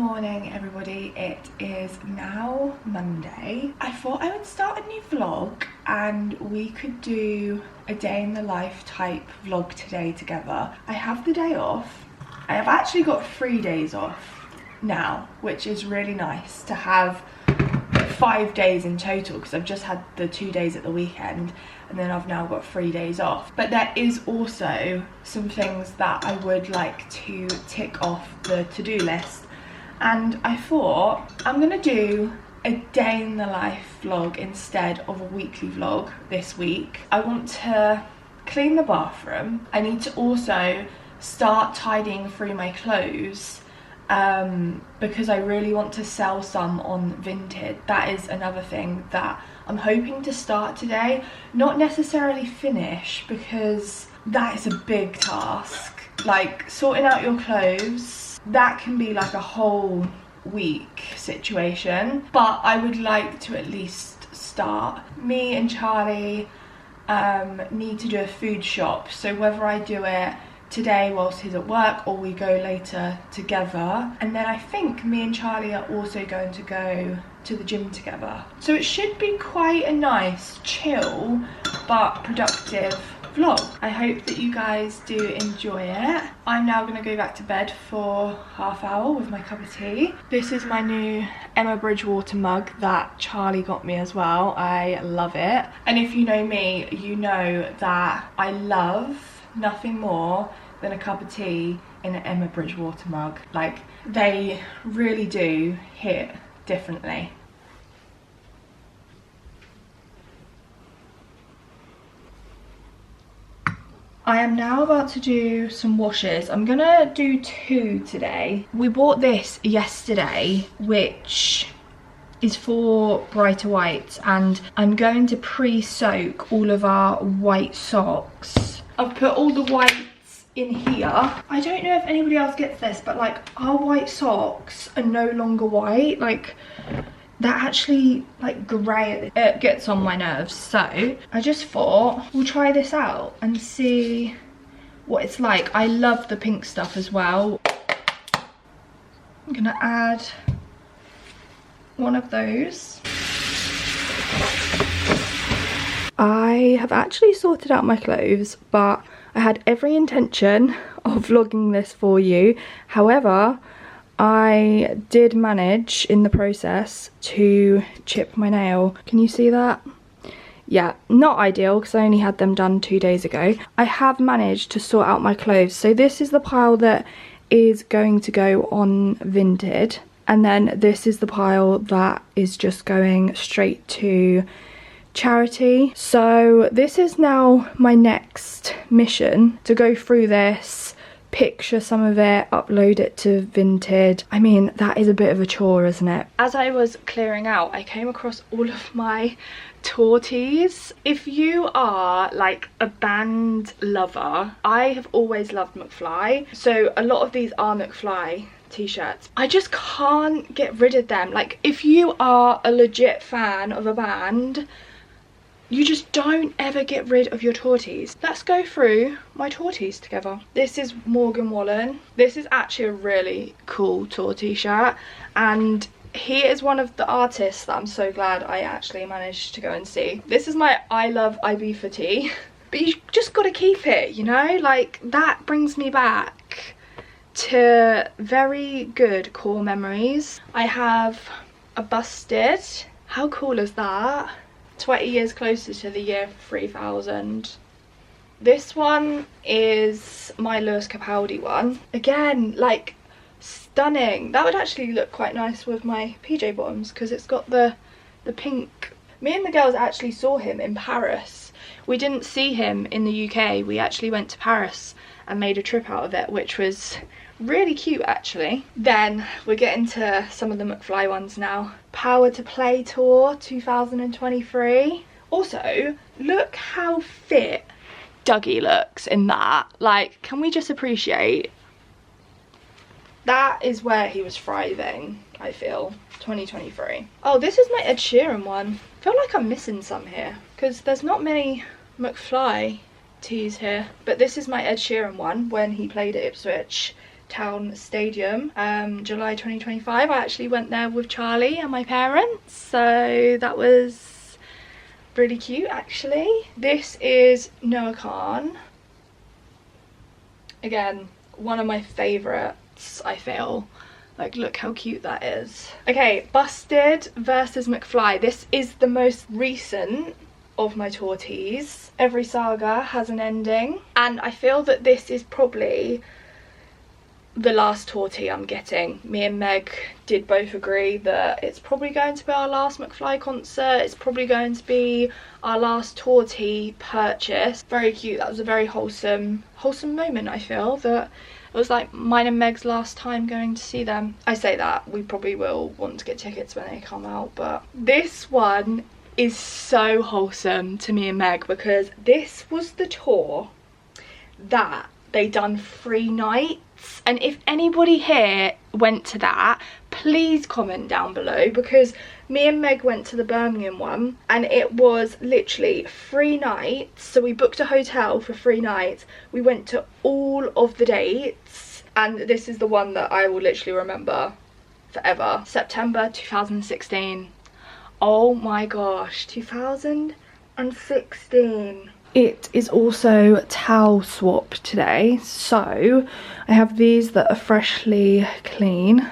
morning everybody, it is now Monday. I thought I would start a new vlog and we could do a day in the life type vlog today together. I have the day off. I have actually got 3 days off now, which is really nice to have 5 days in total because I've just had the 2 days at the weekend and then I've now got 3 days off. But there is also some things that I would like to tick off the to-do list, and I thought I'm gonna do a day in the life vlog instead of a weekly vlog this week. I want to clean the bathroom. I need to also start tidying through my clothes because I really want to sell some on Vinted. That is another thing that I'm hoping to start today. Not necessarily finish because that is a big task. Like sorting out your clothes, that can be like a whole week situation, but I would like to at least start. Me and Charlie need to do a food shop, so whether I do it today whilst he's at work or we go later together, and then I think me and Charlie are also going to go to the gym together. So it should be quite a nice, chill but productive vlog. I hope that you guys do enjoy it. I'm now going to go back to bed for half hour with my cup of tea. This is my new Emma Bridgewater mug that Charlie got me as well. I love it. And if you know me, you know that I love nothing more than a cup of tea in an Emma Bridgewater mug. Like, they really do hit differently. I am now about to do some washes. I'm gonna do 2 today. We bought this yesterday, which is for brighter whites, and I'm going to pre-soak all of our white socks. I've put all the whites in here. I don't know if anybody else gets this, but like our white socks are no longer white. Like they're actually like grey. It gets on my nerves, so I just thought we'll try this out and see what it's like. I love the pink stuff as well. I'm gonna add one of those. I have actually sorted out my clothes, but I had every intention of vlogging this for you. However, I did manage in the process to chip my nail. Can you see that? Yeah, not ideal because I only had them done 2 days ago. I have managed to sort out my clothes. So this is the pile that is going to go on Vinted, and then this is the pile that is just going straight to charity. So this is now my next mission, to go through this, picture some of it, upload it to Vinted. I mean, that is a bit of a chore, isn't it? As I was clearing out, I came across all of my torties. If you are like a band lover, I have always loved McFly, so a lot of these are McFly t-shirts. I just can't get rid of them. Like, if you are a legit fan of a band, you just don't ever get rid of your torties. Let's go through my torties together. This is Morgan Wallen. This is actually a really cool tortie shirt, and he is one of the artists that I'm so glad I actually managed to go and see. This is my I Love Ibiza tee, but you just gotta keep it, you know? Like, that brings me back to very good core memories. I have a busted. How cool is that? 20 years closer to the year 3000. This one is my Lewis Capaldi one. Again, like, stunning. That would actually look quite nice with my PJ bottoms because it's got the pink. Me and the girls actually saw him in Paris. We didn't see him in the UK. We actually went to Paris and made a trip out of it, which was really cute actually. Then we're getting to some of the McFly ones now. Power to Play Tour 2023. Also, look how fit Dougie looks in that. Like, can we just appreciate that? Is where he was thriving, I feel. 2023. Oh, this is my Ed Sheeran one. I feel like I'm missing some here because there's not many McFly tees here, but this is my Ed Sheeran one when he played at Ipswich Town Stadium, July 2025. I actually went there with Charlie and my parents, so that was really cute actually. This is Noah Khan. Again, one of my favourites, I feel. Like, look how cute that is. Okay, Busted versus McFly. This is the most recent of my torties. Every saga has an ending, and I feel that this is probably the last tortie I'm getting. Me and Meg did both agree that it's probably going to be our last McFly concert. It's probably going to be our last tortie purchase. Very cute. That was a very wholesome moment. I feel that it was like mine and Meg's last time going to see them. I say that, we probably will want to get tickets when they come out, but this one is so wholesome to me and Meg because this was the tour that they done 3 nights. And if anybody here went to that, please comment down below, because me and Meg went to the Birmingham one and it was literally 3 nights. So we booked a hotel for 3 nights. We went to all of the dates, and this is the one that I will literally remember forever. September 2016. Oh my gosh, 2016. It is also towel swap today, so I have these that are freshly clean.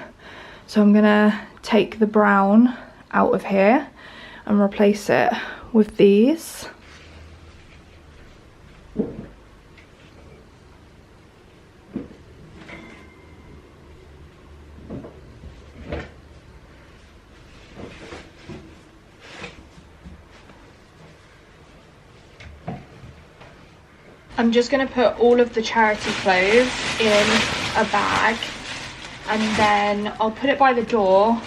So I'm gonna take the brown out of here and replace it with these. I'm just going to put all of the charity clothes in a bag, and then I'll put it by the door,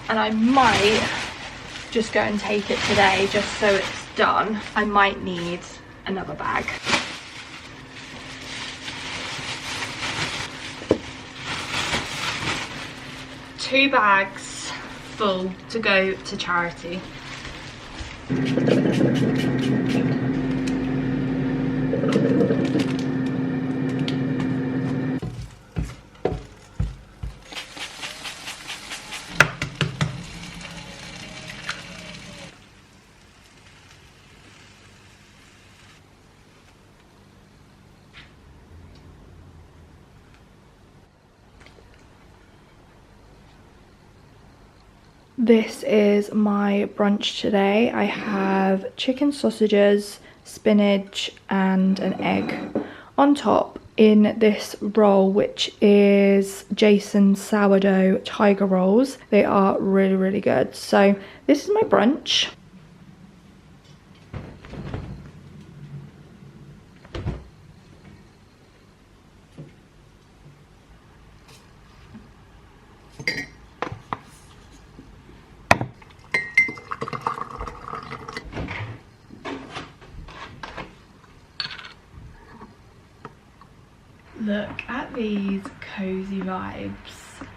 and I might just go and take it today just so it's done. I might need another bag. Two bags full to go to charity. This is my brunch today. I have chicken sausages, spinach and an egg on top in this roll, which is Jason's sourdough tiger rolls. They are really, really good. So this is my brunch. Look at these cozy vibes.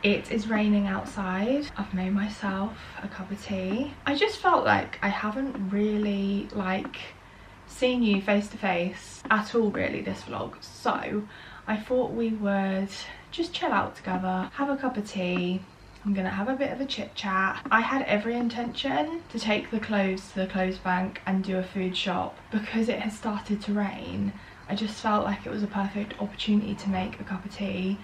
It is raining outside. I've made myself a cup of tea. I just felt like I haven't really seen you face to face at all really this vlog, so I thought we would just chill out together, have a cup of tea. I'm gonna have a bit of a chit chat. I had every intention to take the clothes to the clothes bank and do a food shop. Because it has started to rain, I just felt like it was a perfect opportunity to make a cup of tea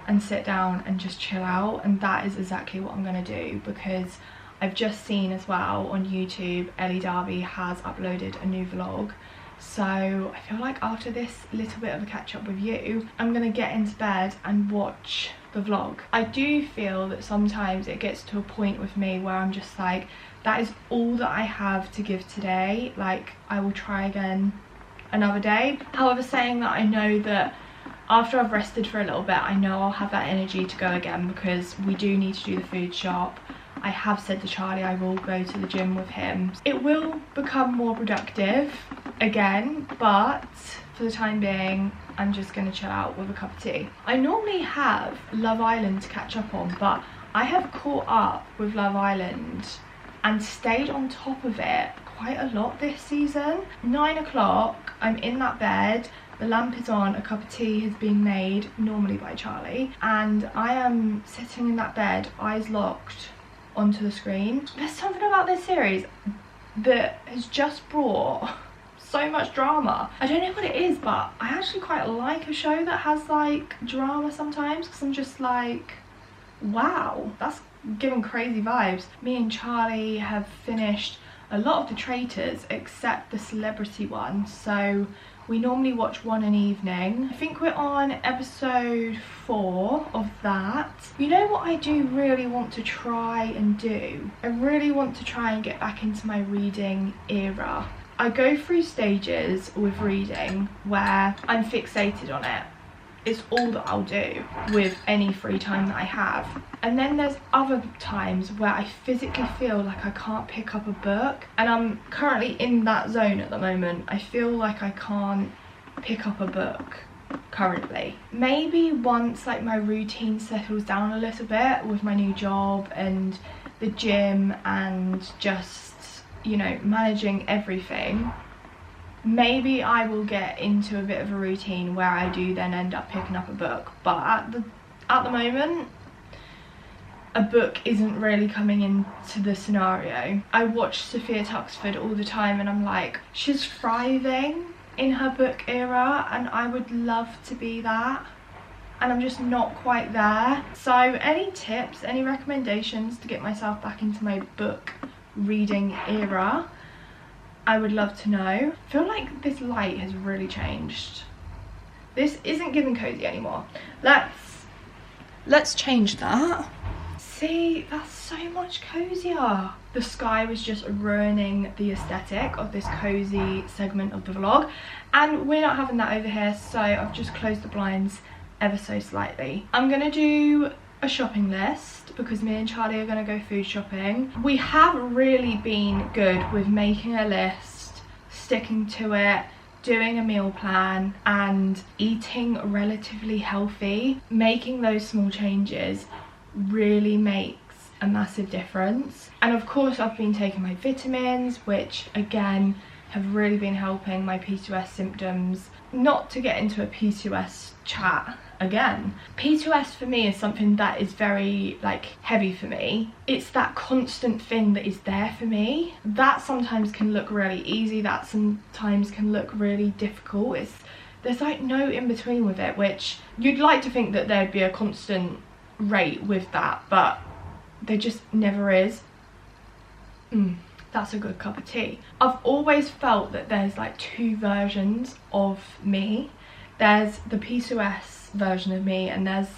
and sit down and just chill out, and that is exactly what I'm gonna do, because I've just seen as well on YouTube Ellie Darby has uploaded a new vlog. So I feel like after this little bit of a catch up with you, I'm gonna get into bed and watch the vlog. I do feel that sometimes it gets to a point with me where I'm just like, that is all that I have to give today. Like, I will try again another day. However, saying that, I know that after I've rested for a little bit, I know I'll have that energy to go again, because we do need to do the food shop. I have said to Charlie I will go to the gym with him. It will become more productive again, but for the time being, I'm just going to chill out with a cup of tea. I normally have Love Island to catch up on, but I have caught up with Love Island and stayed on top of it quite a lot this season. 9 o'clock, I'm in that bed The lamp is on, a cup of tea has been made, normally by Charlie, and I am sitting in that bed, eyes locked onto the screen. There's something about this series that has just brought so much drama. I don't know what it is, but I actually quite like a show that has like drama sometimes, because I'm just like, wow, that's giving crazy vibes. Me and Charlie have finished a lot of the traitors except the celebrity one, so we normally watch one an evening. I think we're on episode 4 of that. You know what I do really want to try and do? I really want to try and get back into my reading era. I go through stages with reading where I'm fixated on it. It's all that I'll do with any free time that I have. And then there's other times where I physically feel like I can't pick up a book. And I'm currently in that zone at the moment. I feel like I can't pick up a book currently. Maybe once like my routine settles down a little bit with my new job and the gym and just, you know, managing everything, maybe I will get into a bit of a routine where I do then end up picking up a book. But at the moment, a book isn't really coming into the scenario. I watch Sophia Tuxford all the time and I'm like, she's thriving in her book era and I would love to be that. And I'm just not quite there. So any tips, any recommendations to get myself back into my book reading era, I would love to know. I feel like this light has really changed. This isn't giving cozy anymore. Let's change that. See, that's so much cozier. The sky was just ruining the aesthetic of this cozy segment of the vlog, and we're not having that over here, so I've just closed the blinds ever so slightly. I'm gonna do a shopping list because me and Charlie are going to go food shopping. We have really been good with making a list, sticking to it, doing a meal plan and eating relatively healthy. Making those small changes really makes a massive difference. And of course I've been taking my vitamins, which again have really been helping my PCOS symptoms. Not to get into a PCOS chat again, PCOS for me is something that is very like heavy for me. It's that constant thing that is there for me. That sometimes can look really easy, that sometimes can look really difficult. There's like no in between with it, which you'd like to think that there'd be a constant rate with that, but there just never is. That's a good cup of tea. I've always felt that there's like two versions of me. There's the PCOS version of me and there's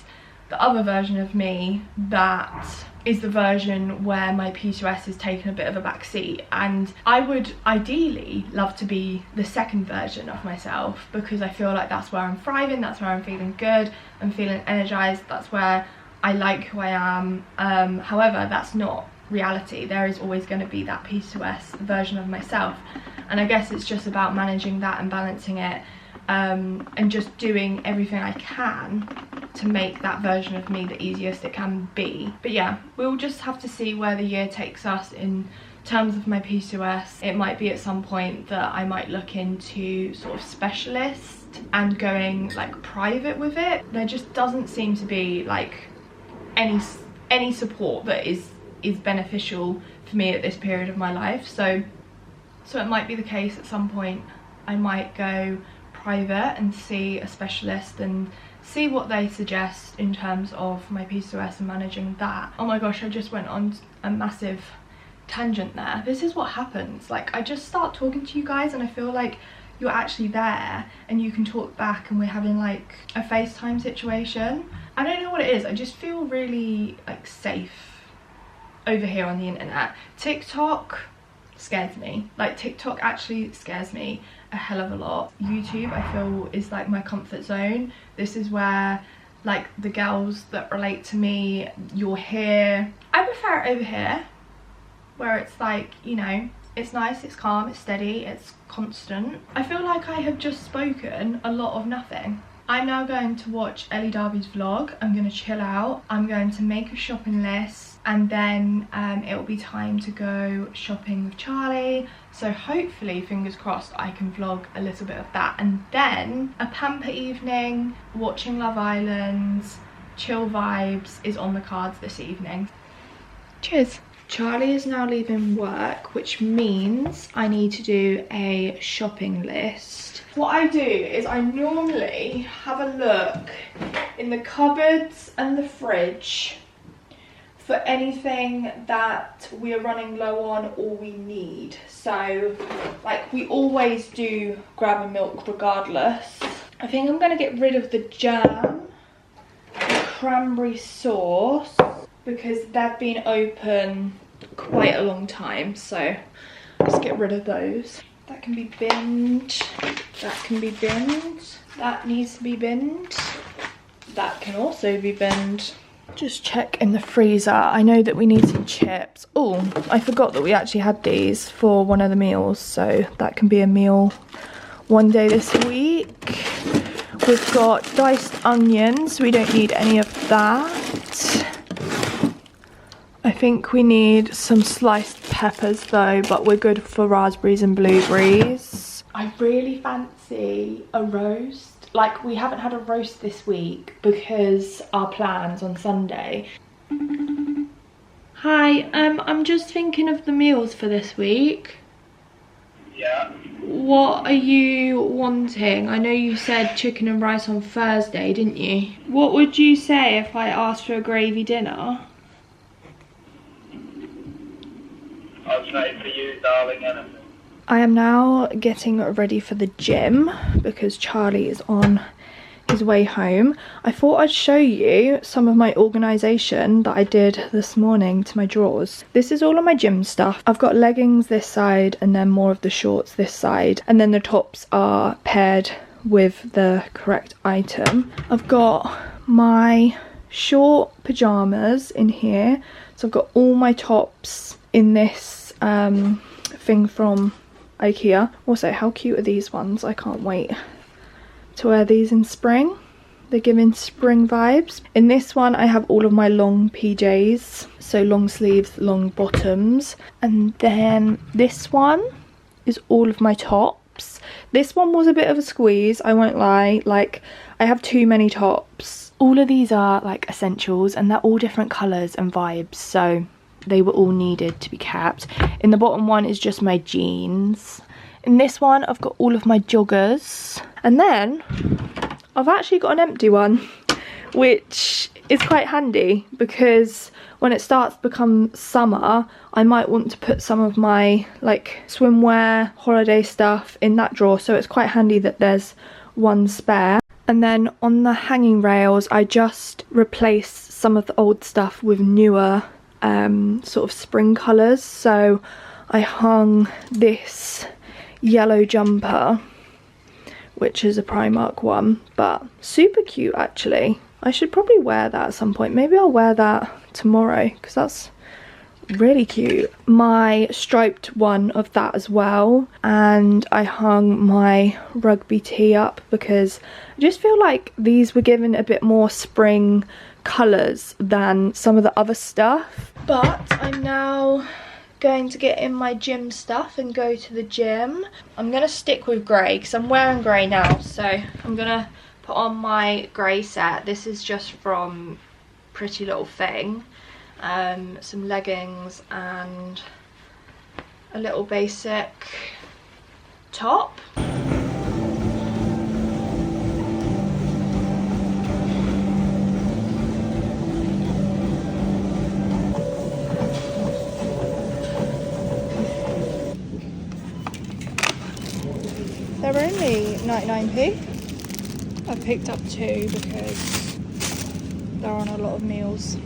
the other version of me that is the version where my PCOS has taken a bit of a back seat, and I would ideally love to be the second version of myself because I feel like that's where I'm thriving, that's where I'm feeling good, I'm feeling energized, that's where I like who I am. However, that's not reality. There is always going to be that PCOS version of myself, and I guess it's just about managing that and balancing it, and just doing everything I can to make that version of me the easiest it can be. But yeah, we'll just have to see where the year takes us in terms of my PCOS. It might be at some point that I might look into sort of specialist and going like private with it. There just doesn't seem to be like any support that is beneficial for me at this period of my life, so it might be the case at some point I might go private and see a specialist and see what they suggest in terms of my PCOS and managing that. Oh my gosh, I just went on a massive tangent there. This is what happens, like I just start talking to you guys and I feel like you're actually there and you can talk back and we're having like a FaceTime situation. I don't know what it is, I just feel really like safe over here on the internet. TikTok scares me. Like TikTok actually scares me a hell of a lot. YouTube I feel is like my comfort zone. This is where like the girls that relate to me, you're here. I prefer it over here where it's like, you know, it's nice, it's calm, it's steady, it's constant. I feel like I have just spoken a lot of nothing. I'm now going to watch Ellie Darby's vlog. I'm going to chill out. I'm going to make a shopping list. and then it will be time to go shopping with Charlie. So hopefully, fingers crossed, I can vlog a little bit of that, and then a pamper evening, watching Love Island, chill vibes is on the cards this evening. Cheers. Charlie is now leaving work, which means I need to do a shopping list. What I do is I normally have a look in the cupboards and the fridge for anything that we are running low on or we need. So, like, we always do grab a milk regardless. I think I'm gonna get rid of the jam, the cranberry sauce, because they've been open quite a long time, so let's get rid of those. That can be binned, that can be binned, that needs to be binned, that can also be binned. Just check in the freezer. I know that we need some chips. Oh, I forgot that we actually had these for one of the meals, so that can be a meal one day this week. We've got diced onions, we don't need any of that. I think we need some sliced peppers though, but we're good for raspberries and blueberries. I really fancy a roast. Like, we haven't had a roast this week because our plans on Sunday. Hi, I'm just thinking of the meals for this week. Yeah. What are you wanting? I know you said chicken and rice on Thursday, didn't you? What would you say if I asked for a gravy dinner? I'll say for you, darling, anything. I am now getting ready for the gym because Charlie is on his way home. I thought I'd show you some of my organisation that I did this morning to my drawers. This is all of my gym stuff. I've got leggings this side and then more of the shorts this side, and then the tops are paired with the correct item. I've got my short pyjamas in here, so I've got all my tops in this thing from IKEA. Also, how cute are these ones? I can't wait to wear these in spring. They're giving spring vibes. In this one I have all of my long PJs, so long sleeves, long bottoms, and then this one is all of my tops. This one was a bit of a squeeze, I won't lie. Like, I have too many tops. All of these are like essentials and they're all different colours and vibes, so they were all needed to be kept. In the bottom one is just my jeans. In this one I've got all of my joggers, and then I've actually got an empty one, which is quite handy because when it starts to become summer I might want to put some of my like swimwear, holiday stuff in that drawer, so it's quite handy that there's one spare. And then on the hanging rails I just replaced some of the old stuff with newer sort of spring colours. So I hung this yellow jumper, which is a Primark one, but super cute actually. I should probably wear that at some point. Maybe I'll wear that tomorrow because that's really cute. My striped one of that as well, and I hung my rugby tee up because I just feel like these were given a bit more spring colours than some of the other stuff. But I'm now going to get in my gym stuff and go to the gym. I'm gonna stick with grey because I'm wearing grey now, so I'm gonna put on my grey set. This is just from Pretty Little Thing. Some leggings and a little basic top. They're only 99p. I've picked up two because they're on a lot of meals.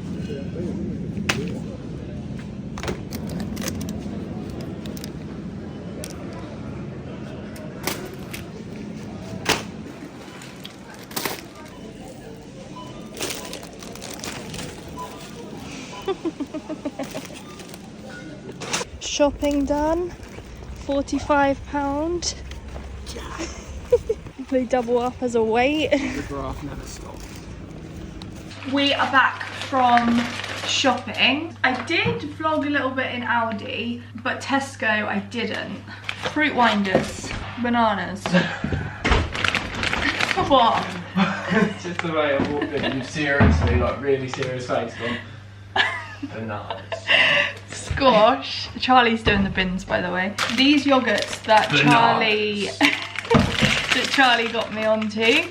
Shopping done. £45. They double up as a weight. The graph never stops. We are back from shopping. I did vlog a little bit in Aldi, but Tesco I didn't. Fruit winders, bananas. What? It's just the way I walked in, you seriously, like really serious face on bananas. Squash. Charlie's doing the bins, by the way. These yogurts that Charlie got me onto.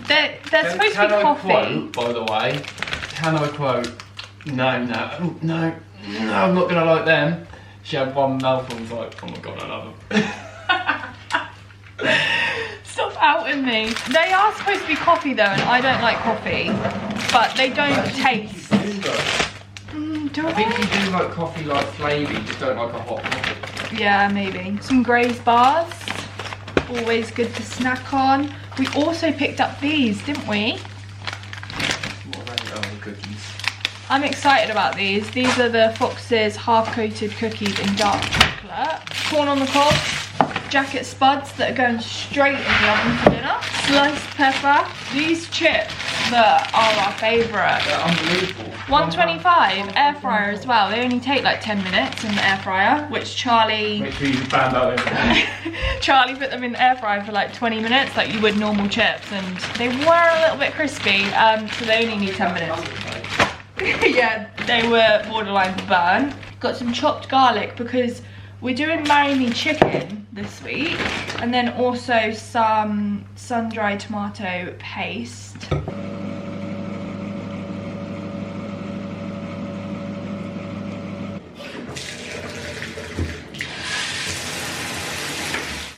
They're supposed to be coffee. Quote, by the way, can I quote? No, I'm not gonna like them. She had one mouthful and was like, oh my god, I love them. Stop outing me. They are supposed to be coffee though, and I don't like coffee, but they don't taste. I think you do like coffee like flavour, you just don't like a hot coffee. Yeah, maybe. Some Graze bars, always good to snack on. We also picked up these, didn't we? What are they? Oh, the cookies. I'm excited about these. These are the Fox's half-coated cookies in dark chocolate. Corn on the cob, jacket spuds that are going straight in the oven for dinner. Sliced pepper. These chips that are our favourite. They're unbelievable. 125, air fryer as well. They only take like 10 minutes in the air fryer, which Charlie... Make sure you band out everything. Charlie put them in the air fryer for like 20 minutes, like you would normal chips, and they were a little bit crispy, so they only need 10 minutes. Yeah, they were borderline burn. Got some chopped garlic because we're doing marry me chicken this week, and then also some sun-dried tomato paste.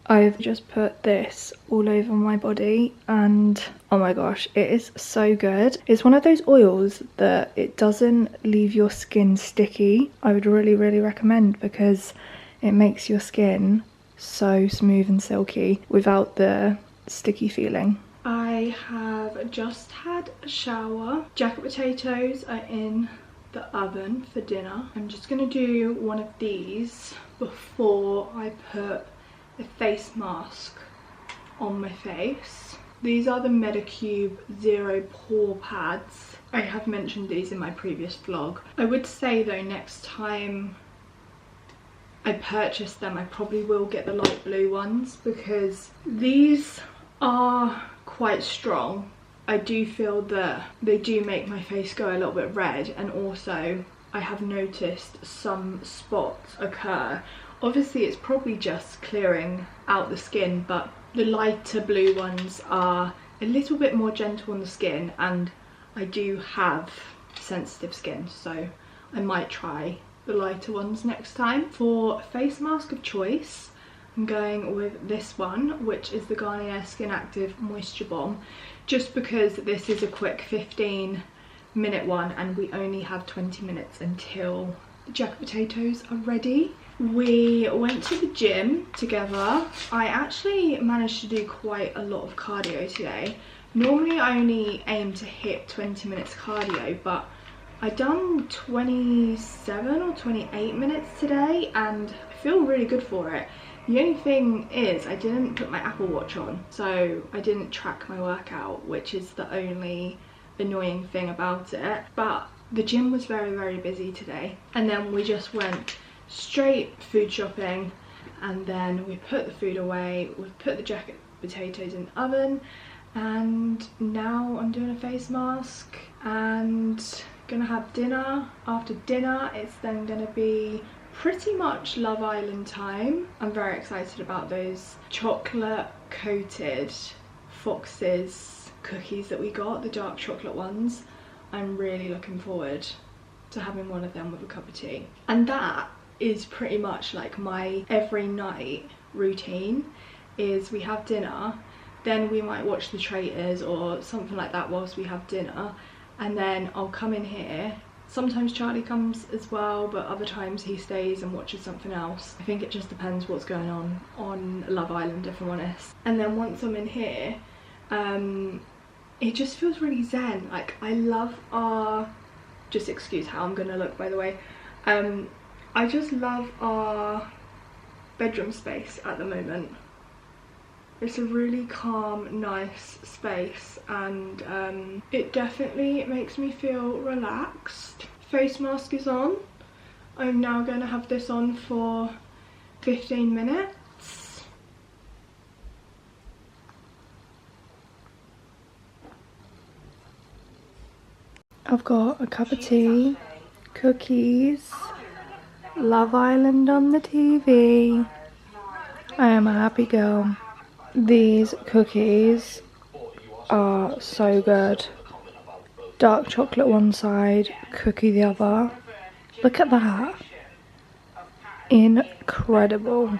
I've just put this all over my body and oh my gosh, it is so good. It's one of those oils that it doesn't leave your skin sticky. I would really recommend because it makes your skin so smooth and silky without the sticky feeling. I have just had a shower. Jacket potatoes are in the oven for dinner. I'm just gonna do one of these before I put a face mask on my face. These are the Medicube Zero Pore Pads. I have mentioned these in my previous vlog. I would say though, next time I purchase them, I probably will get the light blue ones because these are quite strong. I do feel that they do make my face go a little bit red, and also I have noticed some spots occur. Obviously it's probably just clearing out the skin, but the lighter blue ones are a little bit more gentle on the skin, and I do have sensitive skin, so I might try the lighter ones next time. For face mask of choice, I'm going with this one, which is the Garnier Skin Active Moisture Bomb, just because this is a quick 15-minute one and we only have 20 minutes until the jacket potatoes are ready. We went to the gym together. I actually managed to do quite a lot of cardio today. Normally I only aim to hit 20 minutes cardio, but I done 27 or 28 minutes today and I feel really good for it. The only thing is I didn't put my Apple Watch on, so I didn't track my workout, which is the only annoying thing about it. But the gym was very busy today, and then we just went straight food shopping, and then we put the food away, we put the jacket potatoes in the oven, and now I'm doing a face mask and gonna have dinner. After dinner it's then gonna be pretty much Love Island time. I'm very excited about those chocolate coated Fox's cookies that we got, the dark chocolate ones. I'm really looking forward to having one of them with a cup of tea. And that is pretty much like my every night routine. Is we have dinner, then we might watch The Traitors or something like that whilst we have dinner, and then I'll come in here. Sometimes Charlie comes as well, but other times he stays and watches something else. I think it just depends what's going on Love Island, if I'm honest. And then once I'm in here, it just feels really zen. Like, I love our, just excuse how I'm gonna look by the way, I just love our bedroom space at the moment. It's a really calm, nice space, and it definitely makes me feel relaxed. Face mask is on. I'm now going to have this on for 15 minutes. I've got a cup of tea, cookies, Love Island on the TV. I am a happy girl. These cookies are so good. Dark chocolate one side, cookie the other. Look at that. Incredible.